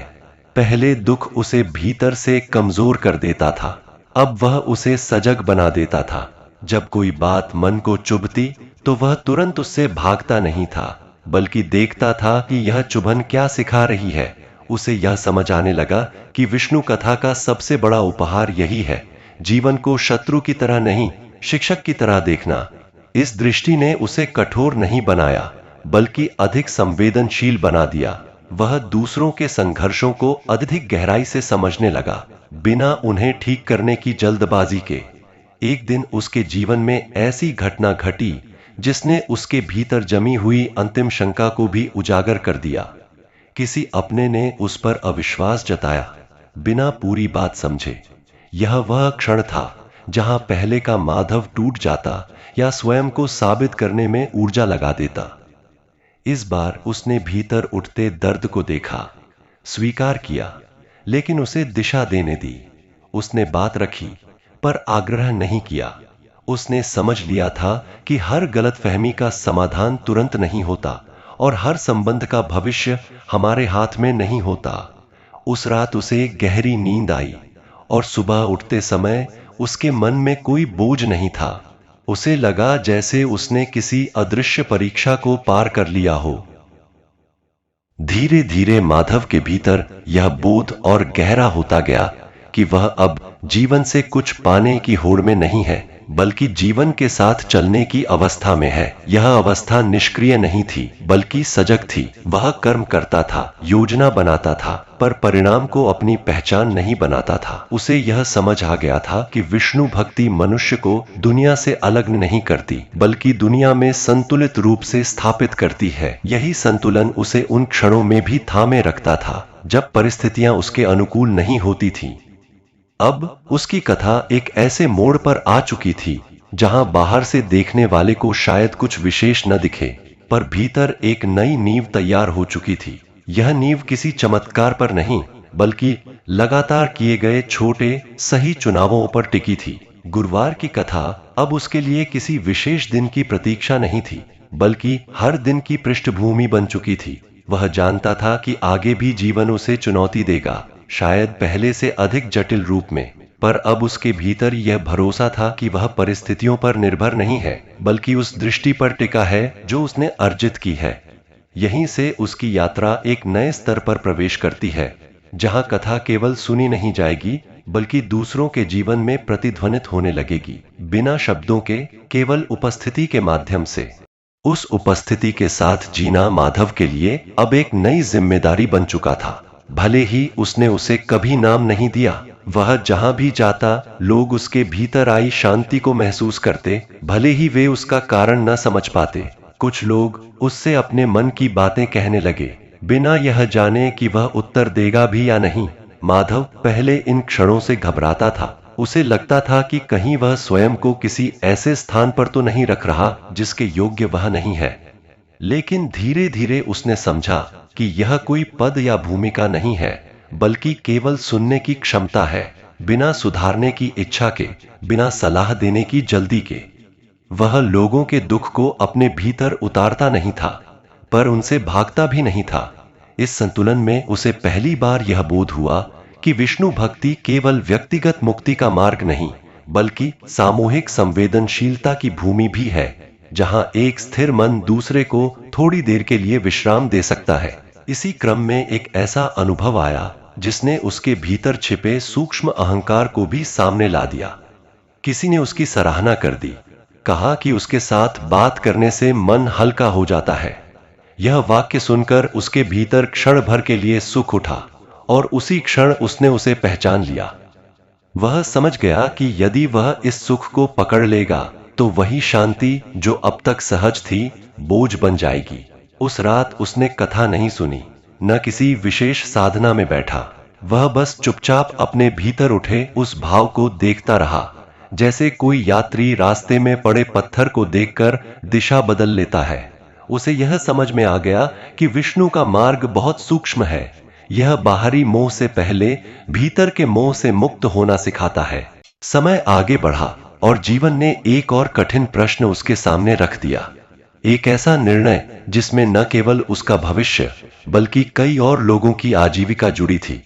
पहले दुख उसे भीतर से कमजोर कर देता था, अब वह उसे सजग बना देता था। जब कोई बात मन को चुभती तो वह तुरंत उससे भागता नहीं था, बल्कि देखता था कि यह चुभन क्या सिखा रही है। उसे यह समझ आने लगा कि विष्णु कथा का सबसे बड़ा उपहार यही है, जीवन को शत्रु की तरह नहीं, शिक्षक की तरह देखना। इस दृष्टि ने उसे कठोर नहीं बनाया, बल्कि अधिक संवेदनशील बना दिया। वह दूसरों के संघर्षों को अधिक गहराई से समझने लगा, बिना उन्हें ठीक करने की जल्दबाजी के। एक दिन उसके जीवन में ऐसी घटना घटी जिसने उसके भीतर जमी हुई अंतिम शंका को भी उजागर कर दिया। किसी अपने ने उस पर अविश्वास जताया, बिना पूरी बात समझे। यह वह क्षण था जहां पहले का माधव टूट जाता या स्वयं को साबित करने में ऊर्जा लगा देता। इस बार उसने भीतर उठते दर्द को देखा, स्वीकार किया, लेकिन उसे दिशा देने दी। उसने बात रखी, पर आग्रह नहीं किया। उसने समझ लिया था कि हर गलतफहमी का समाधान तुरंत नहीं होता और हर संबंध का भविष्य हमारे हाथ में नहीं होता। उस रात उसे गहरी नींद आई और सुबह उठते समय उसके मन में कोई बोझ नहीं था। उसे लगा जैसे उसने किसी अदृश्य परीक्षा को पार कर लिया हो। धीरे धीरे माधव के भीतर यह बोध और गहरा होता गया कि वह अब जीवन से कुछ पाने की होड़ में नहीं है, बल्कि जीवन के साथ चलने की अवस्था में है। यह अवस्था निष्क्रिय नहीं थी, बल्कि सजग थी। वह कर्म करता था, योजना बनाता था, पर परिणाम को अपनी पहचान नहीं बनाता था। उसे यह समझ आ गया था कि विष्णु भक्ति मनुष्य को दुनिया से अलग नहीं करती, बल्कि दुनिया में संतुलित रूप से स्थापित करती है। यही संतुलन उसे उन क्षणों में भी थामे रखता था जब परिस्थितियां उसके अनुकूल नहीं होती थीं। अब उसकी कथा एक ऐसे मोड़ पर आ चुकी थी जहां बाहर से देखने वाले को शायद कुछ विशेष न दिखे, पर भीतर एक नई नींव तैयार हो चुकी थी। यह नींव किसी चमत्कार पर नहीं, बल्कि लगातार किए गए छोटे सही चुनावों पर टिकी थी। गुरुवार की कथा अब उसके लिए किसी विशेष दिन की प्रतीक्षा नहीं थी, बल्कि हर दिन की पृष्ठभूमि बन चुकी थी। वह जानता था कि आगे भी जीवन उसे चुनौती देगा, शायद पहले से अधिक जटिल रूप में, पर अब उसके भीतर यह भरोसा था कि वह परिस्थितियों पर निर्भर नहीं है, बल्कि उस दृष्टि पर टिका है जो उसने अर्जित की है। यहीं से उसकी यात्रा एक नए स्तर पर प्रवेश करती है, जहां कथा केवल सुनी नहीं जाएगी, बल्कि दूसरों के जीवन में प्रतिध्वनित होने लगेगी, बिना शब्दों के, केवल उपस्थिति के माध्यम से। उस उपस्थिति के साथ जीना माधव के लिए अब एक नई जिम्मेदारी बन चुका था। भले ही उसने उसे कभी नाम नहीं दिया, वह जहां भी जाता लोग उसके भीतर आई शांति को महसूस करते, भले ही वे उसका कारण न समझ पाते। कुछ लोग उससे अपने मन की बातें कहने लगे, बिना यह जाने कि वह उत्तर देगा भी या नहीं। माधव पहले इन क्षणों से घबराता था। उसे लगता था कि कहीं वह स्वयं को किसी ऐसे स्थान पर तो नहीं रख रहा जिसके योग्य वह नहीं है। लेकिन धीरे धीरे उसने समझा कि यह कोई पद या भूमिका नहीं है, बल्कि केवल सुनने की क्षमता है, बिना सुधारने की इच्छा के, बिना सलाह देने की जल्दी के। वह लोगों के दुख को अपने भीतर उतारता नहीं था, पर उनसे भागता भी नहीं था। इस संतुलन में उसे पहली बार यह बोध हुआ कि विष्णु भक्ति केवल व्यक्तिगत मुक्ति का मार्ग नहीं, बल्कि सामूहिक संवेदनशीलता की भूमि भी है, जहां एक स्थिर मन दूसरे को थोड़ी देर के लिए विश्राम दे सकता है। इसी क्रम में एक ऐसा अनुभव आया जिसने उसके भीतर छिपे सूक्ष्म अहंकार को भी सामने ला दिया। किसी ने उसकी सराहना कर दी, कहा कि उसके साथ बात करने से मन हल्का हो जाता है। यह वाक्य सुनकर उसके भीतर क्षण भर के लिए सुख उठा और उसी क्षण उसने उसे पहचान लिया। वह समझ गया कि यदि वह इस सुख को पकड़ लेगा तो वही शांति जो अब तक सहज थी बोझ बन जाएगी। उस रात उसने कथा नहीं सुनी, न किसी विशेष साधना में बैठा। वह बस चुपचाप अपने भीतर उठे उस भाव को देखता रहा, जैसे कोई यात्री रास्ते में पड़े पत्थर को देखकर दिशा बदल लेता है। उसे यह समझ में आ गया कि विष्णु का मार्ग बहुत सूक्ष्म है। यह बाहरी मोह से पहले भीतर के मोह से मुक्त होना सिखाता है। समय आगे बढ़ा और जीवन ने एक और कठिन प्रश्न उसके सामने रख दिया। एक ऐसा निर्णय जिसमें न केवल उसका भविष्य बल्कि कई और लोगों की आजीविका जुड़ी थी।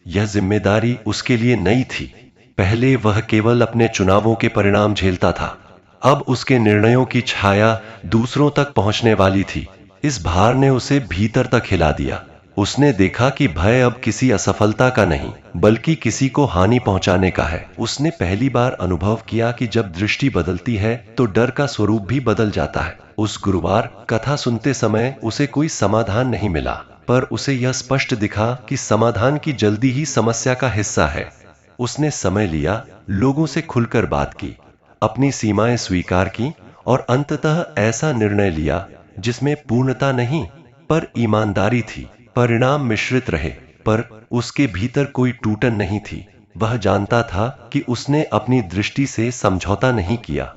यह जिम्मेदारी उसके लिए नई थी। पहले वह केवल अपने चुनावों के परिणाम झेलता था, अब उसके निर्णयों की छाया दूसरों तक पहुंचने वाली थी। इस भार ने उसे भीतर तक हिला दिया। उसने देखा कि भय अब किसी असफलता का नहीं बल्कि किसी को हानि पहुंचाने का है। उसने पहली बार अनुभव किया कि जब दृष्टि बदलती है तो डर का स्वरूप भी बदल जाता है। उस गुरुवार कथा सुनते समय उसे कोई समाधान नहीं मिला, पर उसे यह स्पष्ट दिखा कि समाधान की जल्दी ही समस्या का हिस्सा है। उसने समय लिया, लोगों से खुलकर बात की, अपनी सीमाएं स्वीकार की और अंततः ऐसा निर्णय लिया जिसमें पूर्णता नहीं पर ईमानदारी थी। परिणाम मिश्रित रहे, पर उसके भीतर कोई टूटन नहीं थी। वह जानता था कि उसने अपनी दृष्टि से समझौता नहीं किया।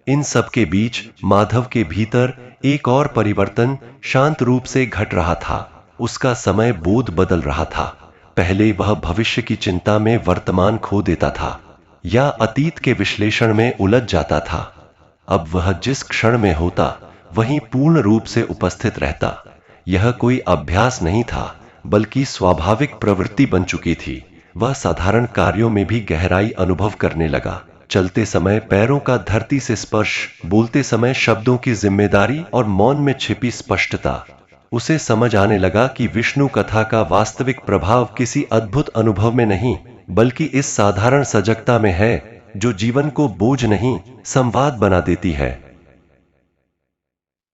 इन सब के बीच माधव के भीतर एक और परिवर्तन शांत रूप से घट रहा था। उसका समय बोध बदल रहा था। पहले वह भविष्य की चिंता में वर्तमान खो देता था या अतीत के विश्लेषण में उलझ जाता था। अब वह जिस क्षण में होता वहीं पूर्ण रूप से उपस्थित रहता। यह कोई अभ्यास नहीं था बल्कि स्वाभाविक प्रवृत्ति बन चुकी थी। वह साधारण कार्यों में भी गहराई अनुभव करने लगा। चलते समय पैरों का धरती से स्पर्श, बोलते समय शब्दों की जिम्मेदारी और मौन में छिपी स्पष्टता। उसे समझ आने लगा कि विष्णु कथा का वास्तविक प्रभाव किसी अद्भुत अनुभव में नहीं बल्कि इस साधारण सजगता में है जो जीवन को बोझ नहीं संवाद बना देती है।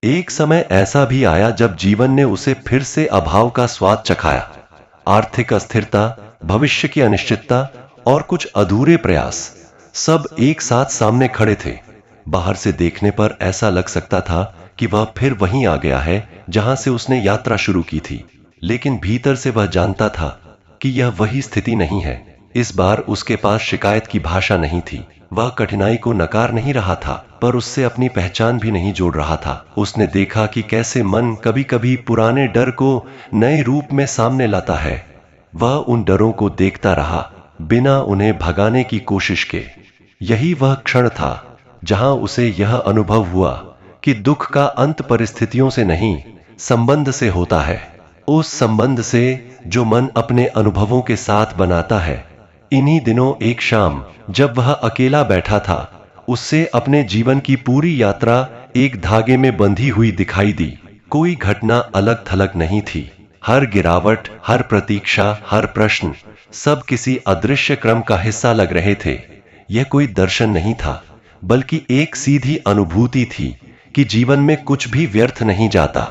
एक समय ऐसा भी आया जब जीवन ने उसे फिर से अभाव का स्वाद चखाया। आर्थिक अस्थिरता, भविष्य की अनिश्चितता और कुछ अधूरे प्रयास सब एक साथ सामने खड़े थे। बाहर से देखने पर ऐसा लग सकता था कि वह फिर वहीं आ गया है जहां से उसने यात्रा शुरू की थी, लेकिन भीतर से वह जानता था कि यह वही स्थिति नहीं है। इस बार उसके पास शिकायत की भाषा नहीं थी। वह कठिनाई को नकार नहीं रहा था, पर उससे अपनी पहचान भी नहीं जोड़ रहा था। उसने देखा कि कैसे मन कभी कभी पुराने डर को नए रूप में सामने लाता है। वह उन डरों को देखता रहा बिना उन्हें भगाने की कोशिश के। यही वह क्षण था जहां उसे यह अनुभव हुआ कि दुख का अंत परिस्थितियों से नहीं, संबंध से होता है। उस संबंध से जो मन अपने अनुभवों के साथ बनाता है। इन्हीं दिनों एक शाम जब वह अकेला बैठा था, उससे अपने जीवन की पूरी यात्रा एक धागे में बंधी हुई दिखाई दी। कोई घटना अलग थलग नहीं थी। हर गिरावट, हर प्रतीक्षा, हर प्रश्न सब किसी अदृश्य क्रम का हिस्सा लग रहे थे। यह कोई दर्शन नहीं था बल्कि एक सीधी अनुभूति थी कि जीवन में कुछ भी व्यर्थ नहीं जाता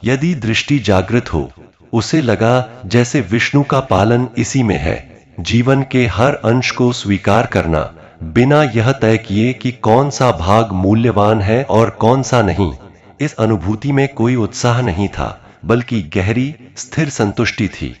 यदि दृष्टि जागृत हो। उसे लगा जैसे विष्णु का पालन इसी में है, जीवन के हर अंश को स्वीकार करना बिना यह तय किए कि कौन सा भाग मूल्यवान है और कौन सा नहीं। इस अनुभूति में कोई उत्साह नहीं था बल्कि गहरी स्थिर संतुष्टि थी।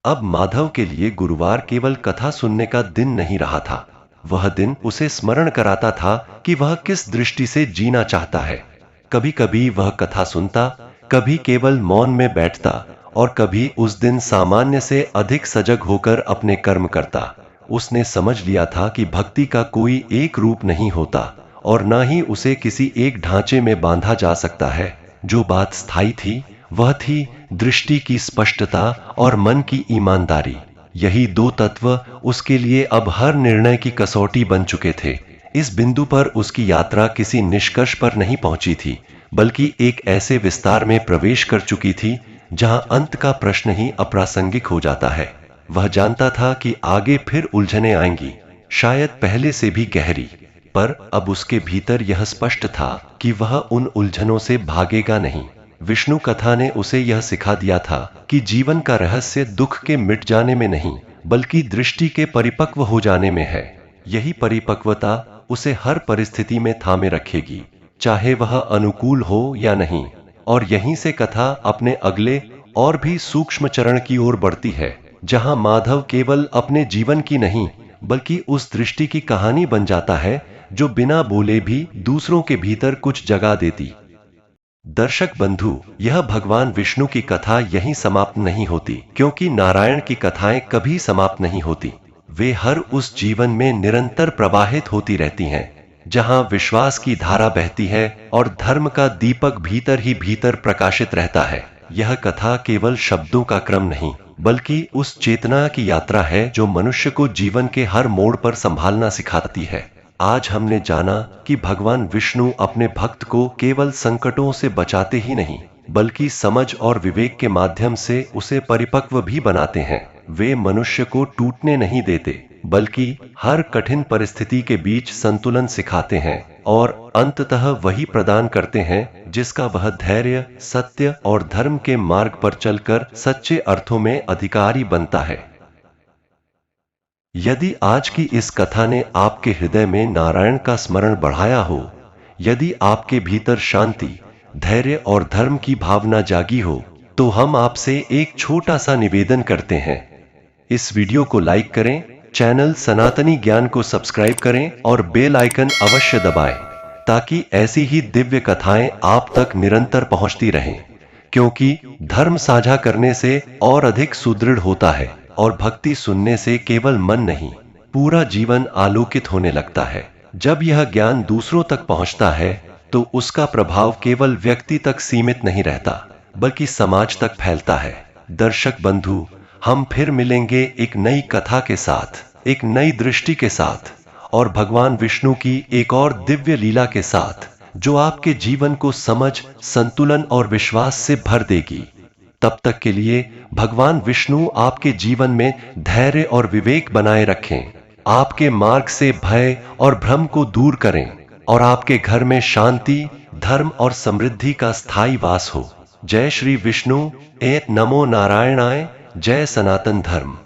अब माधव के लिए गुरुवार केवल कथा सुनने का दिन नहीं रहा था। वह दिन उसे स्मरण कराता था कि वह किस दृष्टि से जीना चाहता है। कभी कभी वह कथा सुनता, कभी केवल मौन में बैठता और कभी उस दिन सामान्य से अधिक सजग होकर अपने कर्म करता। उसने समझ लिया था कि भक्ति का कोई एक रूप नहीं होता और न ही उसे किसी एक ढांचे में बांधा जा सकता है। जो बात स्थायी थी वह थी दृष्टि की स्पष्टता और मन की ईमानदारी। यही दो तत्व उसके लिए अब हर निर्णय की कसौटी बन चुके थे। इस बिंदु पर उसकी यात्रा किसी निष्कर्ष पर नहीं पहुंची थी बल्कि एक ऐसे विस्तार में प्रवेश कर चुकी थी जहां अंत का प्रश्न ही अप्रासंगिक हो जाता है। वह जानता था कि आगे फिर उलझने आएंगी, शायद पहले से भी गहरी, पर अब उसके भीतर यह स्पष्ट था कि वह उन उलझनों से भागेगा नहीं। विष्णु कथा ने उसे यह सिखा दिया था कि जीवन का रहस्य दुख के मिट जाने में नहीं बल्कि दृष्टि के परिपक्व हो जाने में है। यही परिपक्वता उसे हर परिस्थिति में थामे रखेगी, चाहे वह अनुकूल हो या नहीं। और यहीं से कथा अपने अगले और भी सूक्ष्म चरण की ओर बढ़ती है, जहां माधव केवल अपने जीवन की नहीं बल्कि उस दृष्टि की कहानी बन जाता है जो बिना बोले भी दूसरों के भीतर कुछ जगा देती। दर्शक बंधु, यह भगवान विष्णु की कथा यहीं समाप्त नहीं होती, क्योंकि नारायण की कथाएं कभी समाप्त नहीं होती। वे हर उस जीवन में निरंतर प्रवाहित होती रहती हैं जहां विश्वास की धारा बहती है और धर्म का दीपक भीतर ही भीतर प्रकाशित रहता है। यह कथा केवल शब्दों का क्रम नहीं बल्कि उस चेतना की यात्रा है जो मनुष्य को जीवन के हर मोड़ पर संभालना सिखाती है। आज हमने जाना कि भगवान विष्णु अपने भक्त को केवल संकटों से बचाते ही नहीं बल्कि समझ और विवेक के माध्यम से उसे परिपक्व भी बनाते हैं। वे मनुष्य को टूटने नहीं देते बल्कि हर कठिन परिस्थिति के बीच संतुलन सिखाते हैं और अंततः वही प्रदान करते हैं जिसका वह धैर्य, सत्य और धर्म के मार्ग पर चलकर सच्चे अर्थों में अधिकारी बनता है। यदि आज की इस कथा ने आपके हृदय में नारायण का स्मरण बढ़ाया हो, यदि आपके भीतर शांति, धैर्य और धर्म की भावना जागी हो, तो हम आपसे एक छोटा सा निवेदन करते हैं। इस वीडियो को लाइक करें, चैनल सनातनी ज्ञान को सब्सक्राइब करें और बेल आइकन अवश्य दबाएं, ताकि ऐसी ही दिव्य कथाएं आप तक निरंतर पहुंचती रहें। क्योंकि धर्म साझा करने से और अधिक सुदृढ़ होता है और भक्ति सुनने से केवल मन नहीं, पूरा जीवन आलोकित होने लगता है। जब यह ज्ञान दूसरों तक पहुंचता है तो उसका प्रभाव केवल व्यक्ति तक सीमित नहीं रहता बल्कि समाज तक फैलता है। दर्शक बंधु, हम फिर मिलेंगे एक नई कथा के साथ, एक नई दृष्टि के साथ और भगवान विष्णु की एक और दिव्य लीला के साथ जो आपके जीवन को समझ, संतुलन और विश्वास से भर देगी। तब तक के लिए भगवान विष्णु आपके जीवन में धैर्य और विवेक बनाए रखें, आपके मार्ग से भय और भ्रम को दूर करें और आपके घर में शांति, धर्म और समृद्धि का स्थायी वास हो। जय श्री विष्णु। नमो नारायणाय। जय सनातन धर्म।